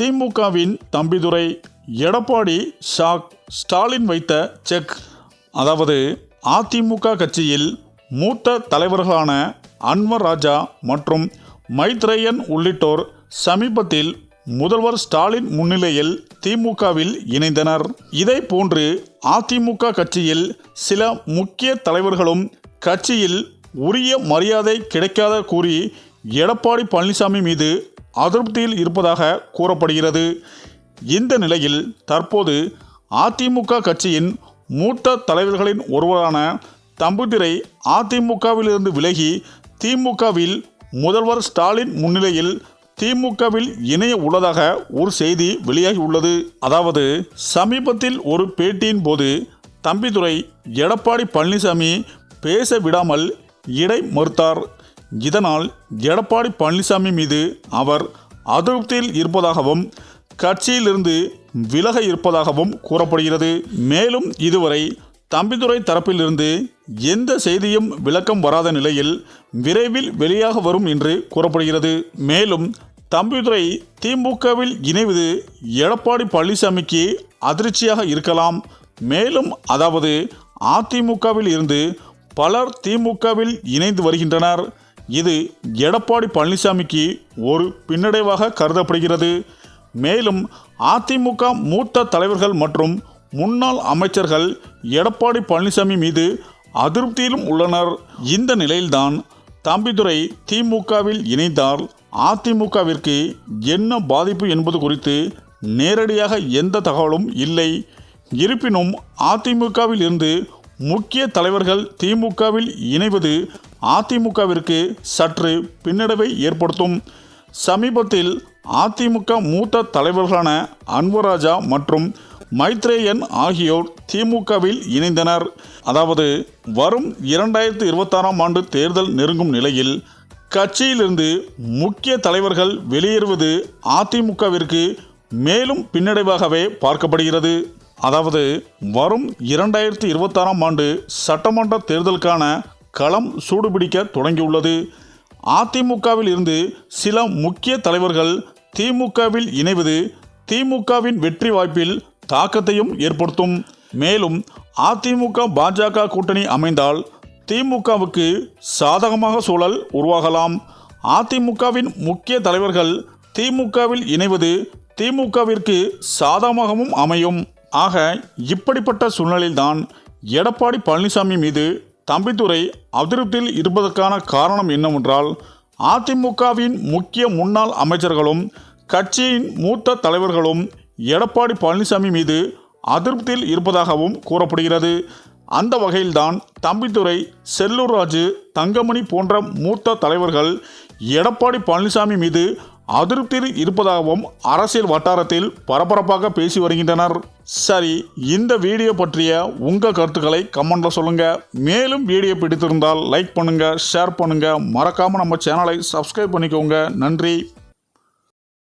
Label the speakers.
Speaker 1: திமுகவின் தம்பிதுரை. எடப்பாடி ஷாக், ஸ்டாலின் வைத்த செக். அதாவது அதிமுக கட்சியில் மூத்த தலைவர்களான அன்வர் ராஜா மற்றும் மைத்ரேயன் உள்ளிட்டோர் சமீபத்தில் முதல்வர் ஸ்டாலின் முன்னிலையில் திமுகவில் இணைந்தனர். இதை போன்று அதிமுக கட்சியில் சில முக்கிய தலைவர்களும் கட்சியில் உரிய மரியாதை கிடைக்காத கூறி எடப்பாடி பழனிசாமி மீது அதிருப்தியில் இருப்பதாக கூறப்படுகிறது. இந்த நிலையில் தற்போது அதிமுக கட்சியின் மூத்த தலைவர்களின் ஒருவரான தம்பிதுரை அதிமுகவிலிருந்து விலகி திமுகவில் முதல்வர் ஸ்டாலின் முன்னிலையில் திமுகவில் இணைய உள்ளதாக ஒரு செய்தி வெளியாகி உள்ளது. அதாவது சமீபத்தில் ஒரு பேட்டியின் போது தம்பிதுரை எடப்பாடி பழனிசாமி பேச விடாமல் இடை மறுத்தார். இதனால் எடப்பாடி பழனிசாமி மீது அவர் அதிருப்தியில் இருப்பதாகவும் கட்சியிலிருந்து விலக இருப்பதாகவும் கூறப்படுகிறது. மேலும் இதுவரை தம்பிதுரை தரப்பிலிருந்து எந்த செய்தியும் விளக்கம் வராத நிலையில் விரைவில் வெளியாக வரும் என்று கூறப்படுகிறது. மேலும் தம்பிதுரை திமுகவில் இணைவது எடப்பாடி பழனிசாமிக்கு அதிர்ச்சியாக இருக்கலாம். மேலும் அதாவது அதிமுகவில் இருந்து பலர் திமுகவில் இணைந்து வருகின்றனர். இது எடப்பாடி பழனிசாமிக்கு ஒரு பின்னடைவாக கருதப்படுகிறது. மேலும் அதிமுக மூத்த தலைவர்கள் மற்றும் முன்னாள் அமைச்சர்கள் எடப்பாடி பழனிசாமி மீது அதிருப்தியிலும் உள்ளனர். இந்த நிலையில்தான் தம்பிதுரை திமுகவில் இணைந்தால் அதிமுகவிற்கு என்ன பாதிப்பு என்பது குறித்து நேரடியாக எந்த தகவலும் இல்லை. இருப்பினும் அதிமுகவில் இருந்து முக்கிய தலைவர்கள் திமுகவில் இணைவது அதிமுகவிற்கு சற்று பின்னடைவை ஏற்படுத்தும். சமீபத்தில் அதிமுக மூத்த தலைவர்களான அன்வர் ராஜா மற்றும் மைத்ரேயன் ஆகியோர் திமுகவில் இணைந்தனர். அதாவது வரும் 2026ஆம் ஆண்டு தேர்தல் நெருங்கும் நிலையில் கட்சியிலிருந்து முக்கிய தலைவர்கள் வெளியேறுவது அதிமுகவிற்கு மேலும் பின்னடைவாகவே பார்க்கப்படுகிறது. அதாவது வரும் 2026ஆம் ஆண்டு சட்டமன்ற தேர்தலுக்கான களம் சூடுபிடிக்க தொடங்கியுள்ளது. அதிமுகவில் இருந்து சில முக்கிய தலைவர்கள் திமுகவில் இணைவது திமுகவின் வெற்றி வாய்ப்பில் தாக்கத்தையும் ஏற்படுத்தும். மேலும் அதிமுக பாஜக கூட்டணி அமைந்தால் திமுகவுக்கு சாதகமாக சூழல் உருவாகலாம். அதிமுகவின் முக்கிய தலைவர்கள் திமுகவில் இணைவது திமுகவிற்கு சாதகமாகவும் அமையும். ஆக இப்படிப்பட்ட சூழ்நிலையில்தான் எடப்பாடி பழனிசாமி மீது தம்பிதுரை அதிருப்தியில் இருப்பதற்கான காரணம் என்னவென்றால் அதிமுகவின் முக்கிய முன்னாள் அமைச்சர்களும் கட்சியின் மூத்த தலைவர்களும் எடப்பாடி பழனிசாமி மீது அதிருப்தியில் இருப்பதாகவும் கூறப்படுகிறது. அந்த வகையில்தான் தம்பிதுரை, செல்லூர் ராஜு, தங்கமணி போன்ற மூத்த தலைவர்கள் எடப்பாடி பழனிசாமி மீது அதிருப்தியில் இருப்பதாகவும் அரசியல் வட்டாரத்தில் பரபரப்பாக பேசி வருகின்றனர். சரி, இந்த வீடியோ பற்றிய உங்கள் கருத்துக்களை கமெண்ட்ல சொல்லுங்க. மேலும் வீடியோ பிடித்திருந்தால் லைக் பண்ணுங்க, ஷேர் பண்ணுங்க, மறக்காம நம்ம சேனலை சப்ஸ்கிரைப் பண்ணிக்கோங்க. நன்றி.